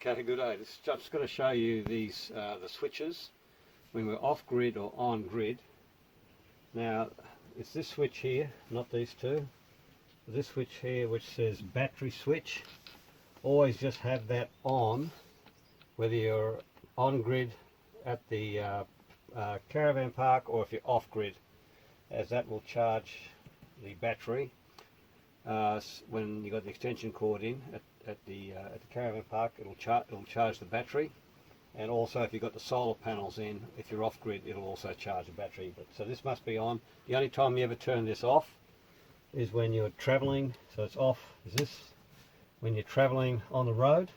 Okay, good day. Just going to show you these the switches when we're off grid or on grid. Now it's this switch here, not these two. This switch here which says battery switch. Always just have that on, whether you're on grid at the caravan park or if you're off grid, as that will charge the battery when you got the extension cord in at the caravan park. It'll charge the battery, and also if you've got the solar panels in, if you're off grid, it'll also charge the battery. But so this must be on. The only time you ever turn this off is when you're traveling. So it's off is this when you're traveling on the road.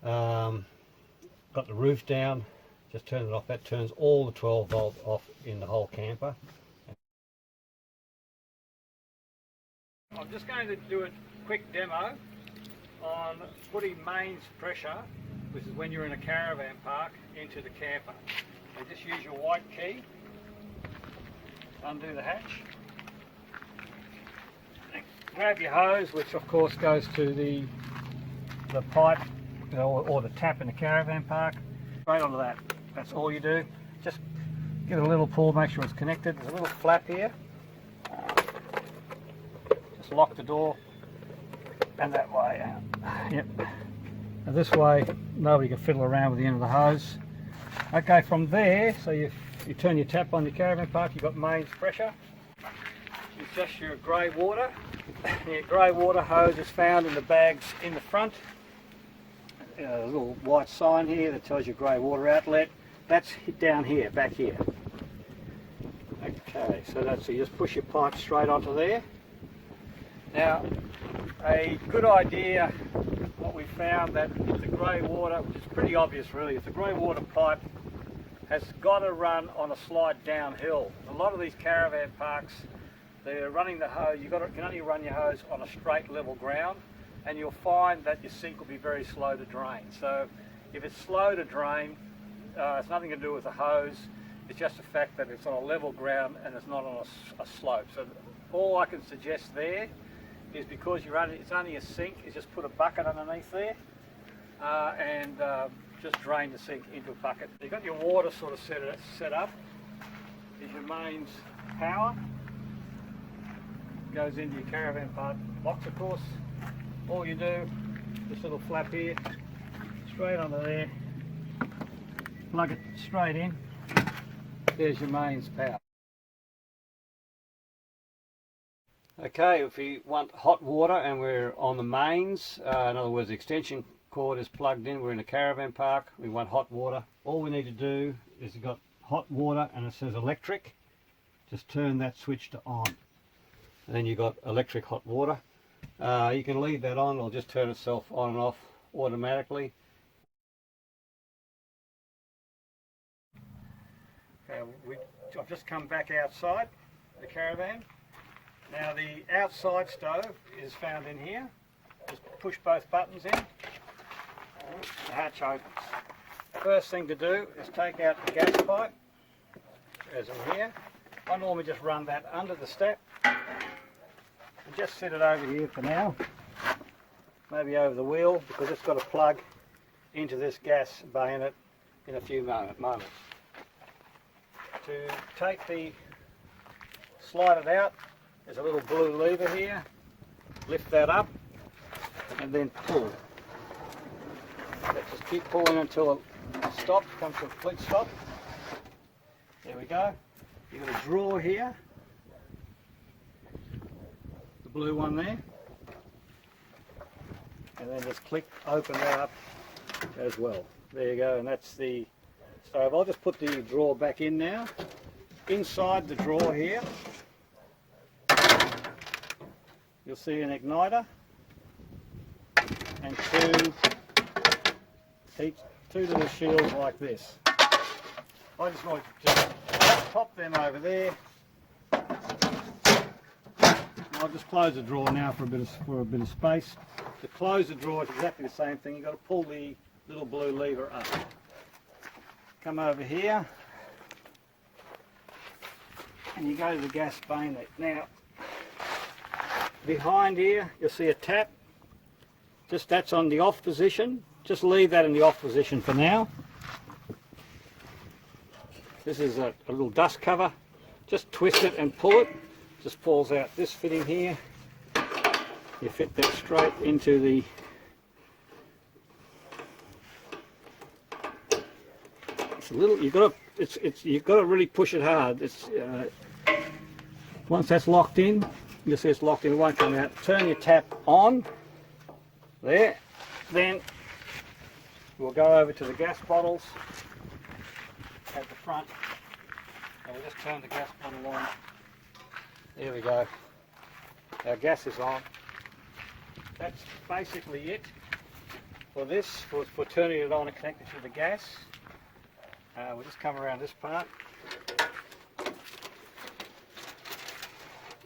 Got the roof down, just turn it off. That turns all the 12 volt off in the whole camper. I'm just going to do a quick demo on putting mains pressure, which is when you're in a caravan park, into the camper. And just use your white key, undo the hatch, and grab your hose, which of course goes to the pipe, or the tap in the caravan park, straight onto that. That's all you do. Just give it a little pull, make sure it's connected. There's a little flap here. Just lock the door, and that way out. Yep. Now this way nobody can fiddle around with the end of the hose. Okay, from there, so you turn your tap on the caravan park, you've got mains pressure. It's just your grey water. Your grey water hose is found in the bags in the front. A little white sign here that tells you grey water outlet. That's down here, back here. Okay, so you just push your pipe straight onto there. Now, a good idea, what we found, that if the grey water, which is pretty obvious really, if the grey water pipe has got to run on a slide downhill. A lot of these caravan parks, they're running the hose, you can only run your hose on a straight level ground, and you'll find that your sink will be very slow to drain. So if it's slow to drain, it's nothing to do with the hose, it's just the fact that it's on a level ground and it's not on a slope. So all I can suggest there is, because it's only a sink, is just put a bucket underneath there and just drain the sink into a bucket. You've got your water sort of set up. Is your mains power. Goes into your caravan park box, of course. All you do, this little flap here, straight under there, plug it straight in. There's your mains power. Okay, if you want hot water and we're on the mains, in other words, the extension cord is plugged in, we're in a caravan park, we want hot water. All we need to do is, you've got hot water and it says electric, just turn that switch to on. And then you've got electric hot water. You can leave that on, it'll just turn itself on and off automatically. Okay, I've just come back outside the caravan. Now the outside stove is found in here. Just push both buttons in, the hatch opens. First thing to do is take out the gas pipe, as in here. I normally just run that under the step and just set it over here for now, maybe over the wheel, because it's got a plug into this gas bayonet in a few moments. To take slide it out, there's a little blue lever here. Lift that up and then pull. Let's just keep pulling until it stops, comes to a complete stop. There we go. You've got a drawer here, the blue one there, and then just click, open that up as well. There you go, and that's the stove. I'll just put the drawer back in now. Inside the drawer here, you'll see an igniter and two little shields like this. I just like to just pop them over there. I'll just close the drawer now for a bit of space. To close the drawer, it's exactly the same thing. You've got to pull the little blue lever up. Come over here, and you go to the gas bayonet. Now, behind here, you'll see a tap. Just that's on the off position. just leave that in the off position for now. This is a little dust cover. Just twist it and pull it. Just falls out this fitting here. You fit that straight into the it's a little you've got to really push it hard. It's once that's locked in, you'll see it's locked in, it won't come out. Turn your tap on there, then we'll go over to the gas bottles at the front, and we'll just turn the gas bottle on. There we go. Our gas is on. That's basically it for this, for turning it on and connecting to the gas. We'll just come around this part.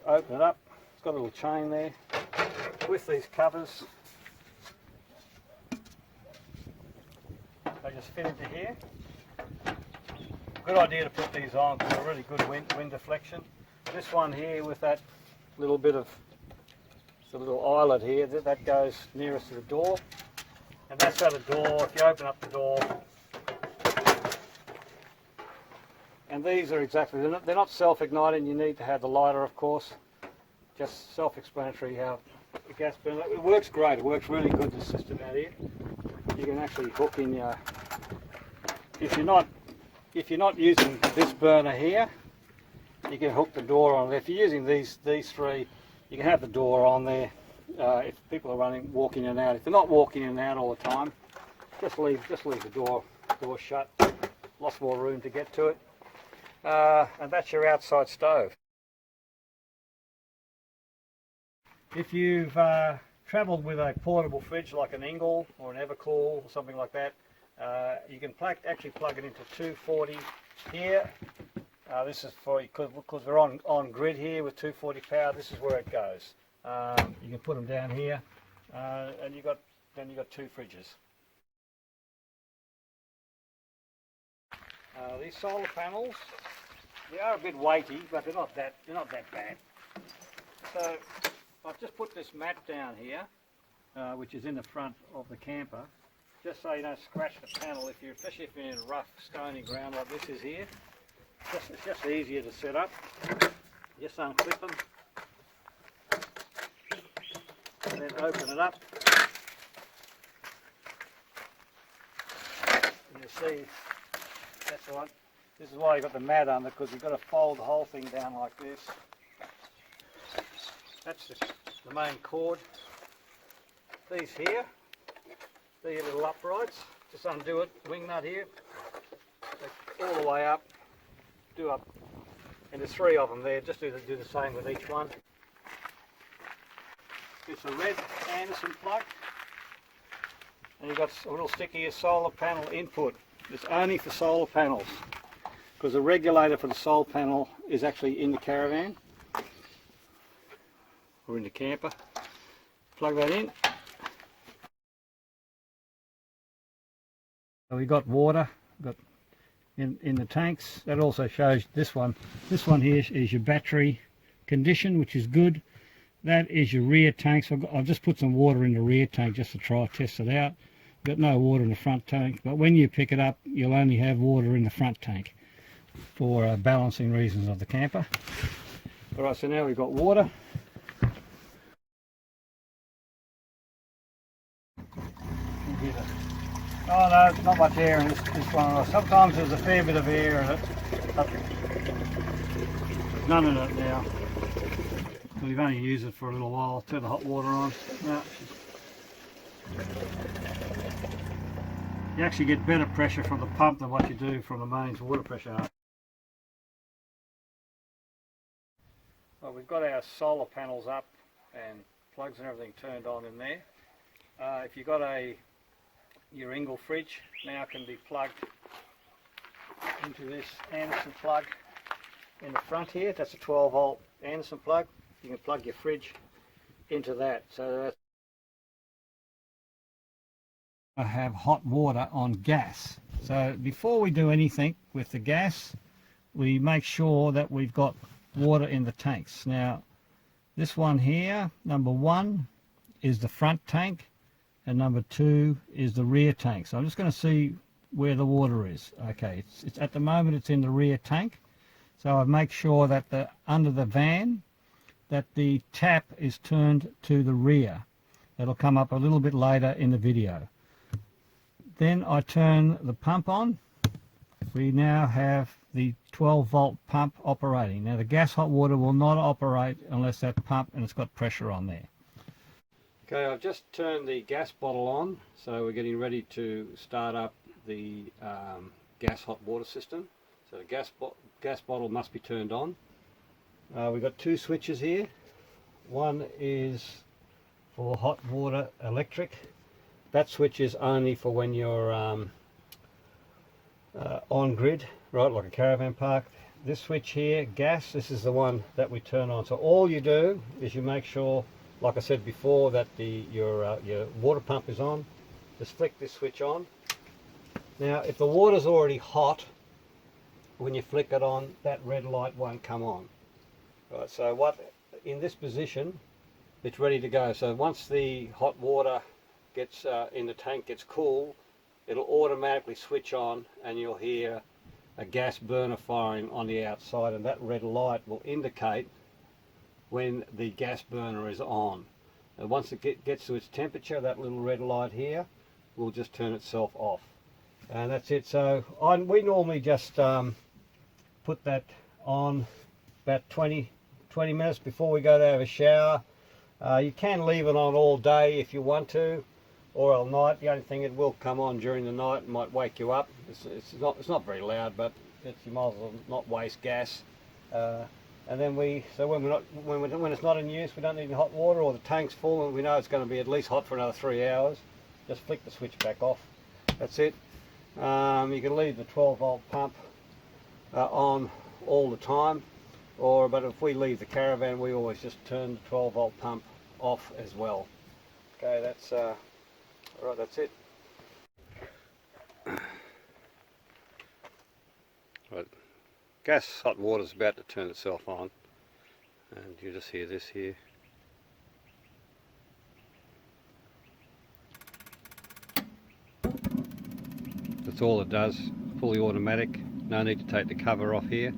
Open it up. It's got a little chain there. With these covers, they just fit into here. Good idea to put these on because they're really good wind deflection. This one here with that little bit of the little eyelet here, that goes nearest to the door, and that's how the door, if you open up the door, and these are exactly, they're not self-igniting, you need to have the lighter of course, just self-explanatory how the gas burner, it works great, it works really good, this system out here. You can actually hook in your, if you're not using this burner here, you can hook the door on. If you're using these three, you can have the door on there if people are walking in and out. If they're not walking in and out all the time, just leave the door shut. Lots more room to get to it. And that's your outside stove. If you've travelled with a portable fridge like an Engel or an Evercool or something like that, you can actually plug it into 240 here. This is for, because we're on grid here with 240 power, this is where it goes. You can put them down here, and then you got two fridges. These solar panels, they are a bit weighty, but they're not that bad. So I've just put this mat down here, which is in the front of the camper, just so you don't scratch the panel. Especially if you're in a rough, stony ground like this is here. It's just easier to set up. Just unclip them, and then open it up. And you see, that's the one. This is why you've got the mat under, because you've got to fold the whole thing down like this. That's the main cord. These here, these little uprights. Just undo it, wing nut here, all the way up. Up, and there's three of them there. Just do the same with each one. It's a red Anderson plug, and you've got a little stick here, solar panel input. It's only for solar panels, because the regulator for the solar panel is actually in the caravan or in the camper. Plug that in. So we've got water. We've got in the tanks. That also shows this one. This one here is your battery condition, which is good. That is your rear tank. So I've just put some water in the rear tank just to test it out. Got no water in the front tank, but when you pick it up, you'll only have water in the front tank for balancing reasons of the camper. All right, so now we've got water. Oh no, there's not much air in this one. Sometimes there's a fair bit of air in it. There's none in it now. We've only used it for a little while. Turn the hot water on. No. You actually get better pressure from the pump than what you do from the mains water pressure. Well, we've got our solar panels up and plugs and everything turned on in there. If you've got your Engel fridge, now can be plugged into this Anderson plug in the front here. That's a 12 volt Anderson plug. You can plug your fridge into that. So that's I have hot water on gas. So before we do anything with the gas, we make sure that we've got water in the tanks. Now this one here, number one, is the front tank, and number 2 is the rear tank. So I'm just going to see where the water is. Okay, it's at the moment it's in the rear tank. So I make sure that under the van that the tap is turned to the rear. That'll come up a little bit later in the video. Then I turn the pump on. We now have the 12-volt pump operating. Now the gas hot water will not operate unless that pump and it's got pressure on there. Okay, I've just turned the gas bottle on, so we're getting ready to start up the gas hot water system. So the gas bottle must be turned on. We've got 2 switches here. One is for hot water electric. That switch is only for when you're on grid, right, like a caravan park. This switch here, gas, this is the one that we turn on. So all you do is you make sure, like I said before, that your water pump is on. Just flick this switch on. Now if the water's already hot, when you flick it on, that red light won't come on. Right, so in this position, it's ready to go. So once the hot water gets in the tank gets cool, it'll automatically switch on and you'll hear a gas burner firing on the outside, and that red light will indicate when the gas burner is on. And once it gets to its temperature, that little red light here will just turn itself off. And that's it. So we normally just put that on about 20 minutes before we go to have a shower. You can leave it on all day if you want to, or all night. The only thing, it will come on during the night and might wake you up. It's not very loud, but you might as well not waste gas. And then when it's not in use, we don't need any hot water, or the tank's full and we know it's going to be at least hot for another 3 hours, just flick the switch back off. That's it. You can leave the 12-volt pump on all the time, but if we leave the caravan, we always just turn the 12-volt pump off as well. Okay, that's all right. That's it. Right, gas hot water is about to turn itself on, and you just hear this here. That's all it does. Fully automatic. No need to take the cover off here.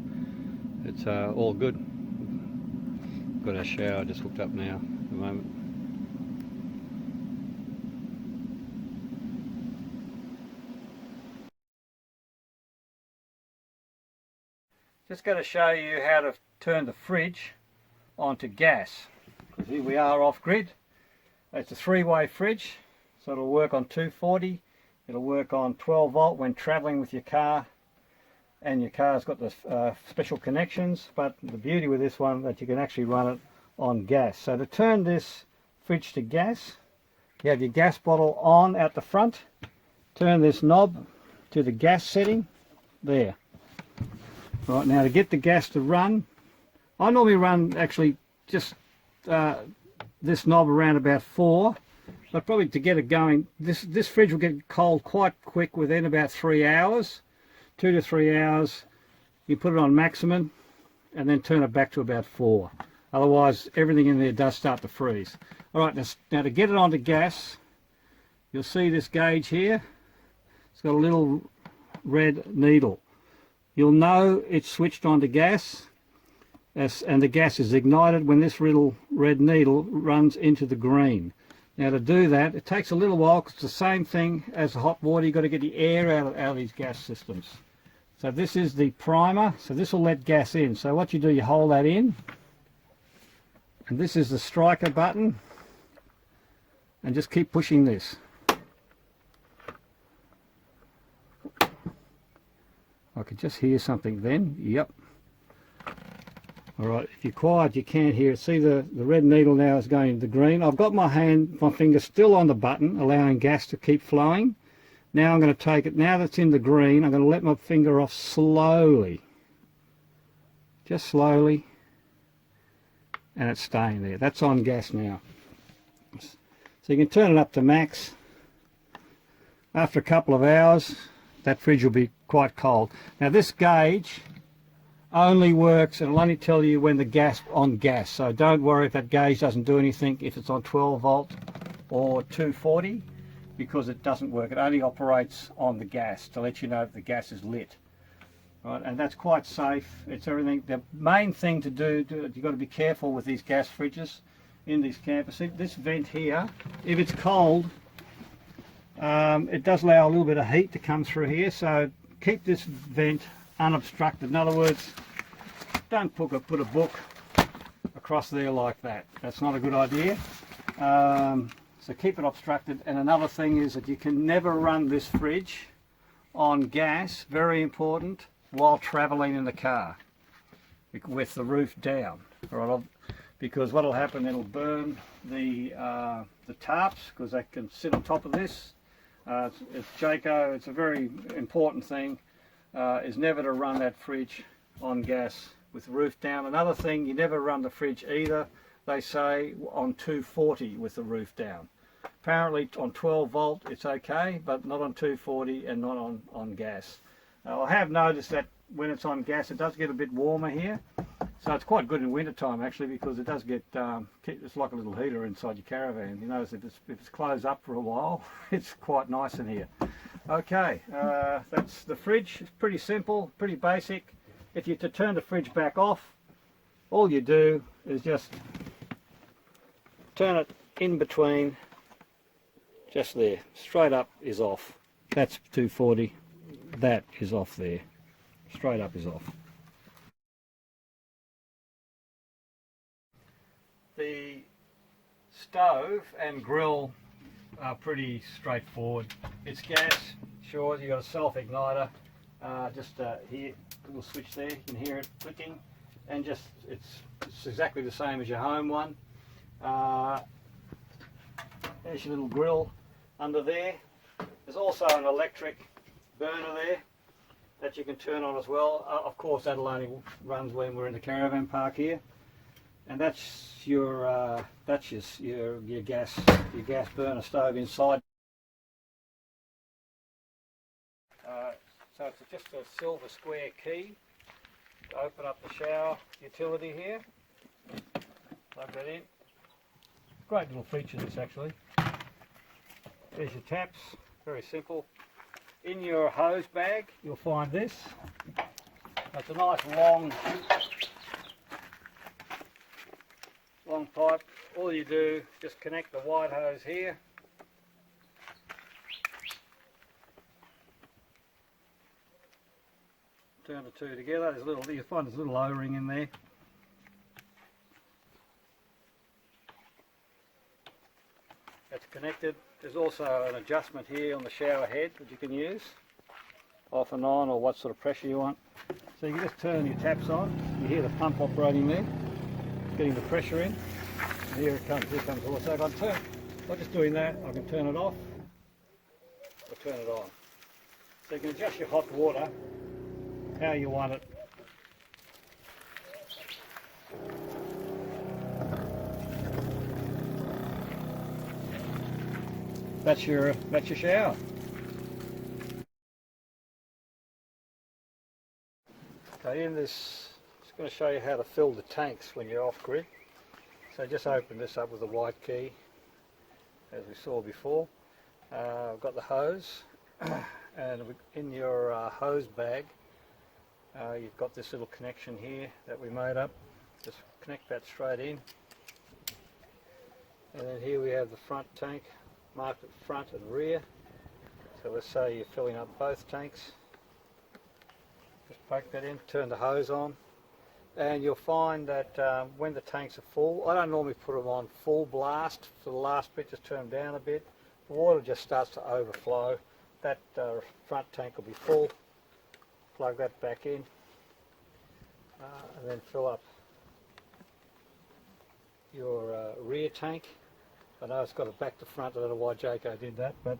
It's all good. Got our shower just hooked up now at the moment. Just going to show you how to turn the fridge onto gas, because here we are off grid. It's a 3-way fridge, so it'll work on 240, it'll work on 12 volt when traveling with your car, and your car's got the special connections. But the beauty with this one, that you can actually run it on gas. So to turn this fridge to gas, you have your gas bottle on at the front, turn this knob to the gas setting there. Right, now to get the gas to run, I normally run actually just this knob around about 4, but probably to get it going, this fridge will get cold quite quick within about 3 hours, 2 to 3 hours. You put it on maximum and then turn it back to about 4. Otherwise everything in there does start to freeze. Alright, now to get it onto gas, you'll see this gauge here. It's got a little red needle. You'll know it's switched on to gas, and the gas is ignited when this little red needle runs into the green. Now to do that, it takes a little while, because it's the same thing as the hot water. You've got to get the air out of these gas systems. So this is the primer, so this will let gas in. So what you do, you hold that in, and this is the striker button, and just keep pushing this. I could just hear something then. Yep. Alright, if you're quiet you can't hear it. See the red needle now is going to green. I've got my finger still on the button, allowing gas to keep flowing. Now I'm going to take it, now that's in the green, I'm going to let my finger off slowly. Just slowly. And it's staying there. That's on gas now. So you can turn it up to max. After a couple of hours, that fridge will be quite cold. Now this gauge only works, and it'll only tell you when the gas on gas. So don't worry if that gauge doesn't do anything, if it's on 12 volt or 240. because it doesn't work. It only operates on the gas to let you know that the gas is lit. Right, and that's quite safe. It's everything. The main thing to do, you've got to be careful with these gas fridges in these campers. See, this vent here, if it's cold, it does allow a little bit of heat to come through here, so keep this vent unobstructed. In other words, don't put a book across there like that. That's not a good idea. So keep it obstructed. And another thing is that you can never run this fridge on gas, very important, while travelling in the car with the roof down. Right? Because what will happen, it'll burn the tarps, because they can sit on top of this. It's Jayco, it's a very important thing, is never to run that fridge on gas with the roof down. Another thing, you never run the fridge either, they say, on 240 with the roof down. Apparently on 12 volt it's okay, but not on 240 and not on gas. I have noticed that when it's on gas it does get a bit warmer here, so it's quite good in winter time actually, because it does get, it's like a little heater inside your caravan. You notice if it's closed up for a while, it's quite nice in here. Okay, that's the fridge. It's pretty simple, pretty basic. If you to turn the fridge back off, all you do is just turn it in between, just there, straight up is off. That's 240, that is off there, straight up is off. The stove and grill are pretty straightforward. It's gas, sure, you've got a self-igniter, just here, little switch there, you can hear it clicking, and just it's exactly the same as your home one. There's your little grill under there. There's also an electric burner there that you can turn on as well. Of course that'll only runs when we're in the caravan park here. And that's your gas burner stove inside. So it's just a silver square key to open up the shower utility here. Plug that in. Great little feature this actually. There's your taps, very simple. In your hose bag you'll find this. It's a nice long pipe. All you do, just connect the white hose here. Turn the two together. There's a little, you'll find there's a little O-ring in there. That's connected. There's also an adjustment here on the shower head that you can use, off and on, or what sort of pressure you want. So you can just turn your taps on. You hear the pump operating there, getting the pressure in. And here it comes. Here comes also. If I turn, by just doing that, I can turn it off or turn it on. So you can adjust your hot water how you want it. That's your shower. Okay, in this, I'm just going to show you how to fill the tanks when you're off grid. So just open this up with a white key, as we saw before. I've got the hose, and in your hose bag, you've got this little connection here that we made up. Just connect that straight in. And then here we have the front tank, marked at front and rear. So let's say you're filling up both tanks. Just poke that in, turn the hose on, and you'll find that when the tanks are full, I don't normally put them on full blast for the last bit, just turn them down a bit. The water just starts to overflow. That front tank will be full. Plug that back in, and then fill up your rear tank. I know it's got a back to front, I don't know why Jayco did that, but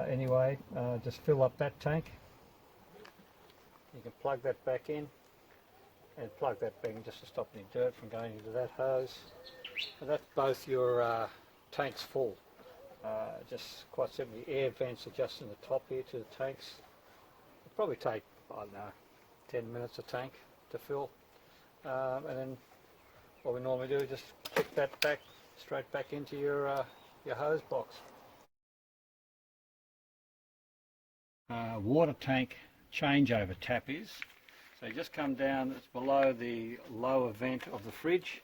anyway, just fill up that tank. You can plug that back in and plug that back in just to stop any dirt from going into that hose. And that's both your tanks full. Just quite simply, air vents are just in the top here to the tanks. It'll probably take, I don't know, 10 minutes a tank to fill. And then what we normally do is just kick that back, straight back into your hose box. water tank changeover tap is. So you just come down, it's below the lower vent of the fridge.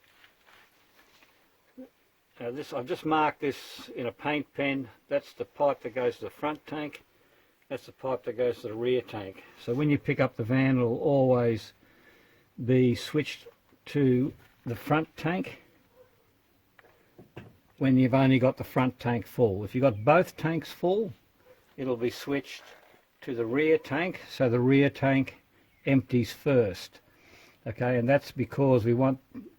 Now this, I've just marked this in a paint pen. That's the pipe that goes to the front tank. That's the pipe that goes to the rear tank. So when you pick up the van, it'll always be switched to the front tank when you've only got the front tank full. If you've got both tanks full, it'll be switched to the rear tank, so the rear tank empties first. Okay, and that's because we want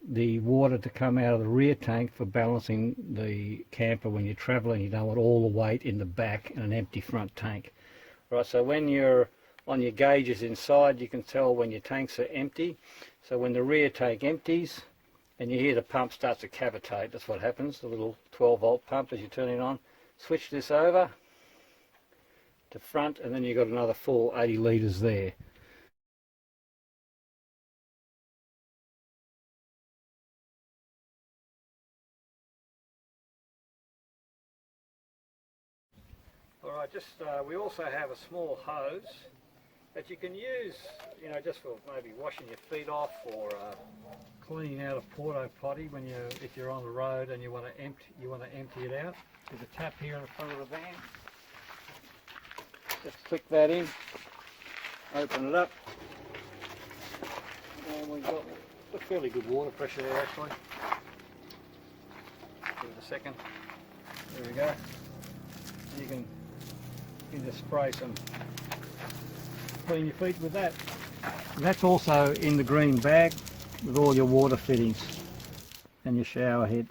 the water to come out of the rear tank for balancing the camper when you're traveling. You don't want all the weight in the back in an empty front tank. Right, so when you're on your gauges inside, you can tell when your tanks are empty. So when the rear tank empties and you hear the pump starts to cavitate, that's what happens, the little 12-volt pump as you turn it on. Switch this over to front, and then you've got another full 80 litres there. Alright, we also have a small hose that you can use, you know, just for maybe washing your feet off or cleaning out a porta potty when if you're on the road and you want to empty it out. There's a tap here in the front of the van. Just click that in, open it up, and we've got a fairly good water pressure there actually. Give it a second. There we go. You can just spray some, clean your feet with that. And that's also in the green bag with all your water fittings and your shower head.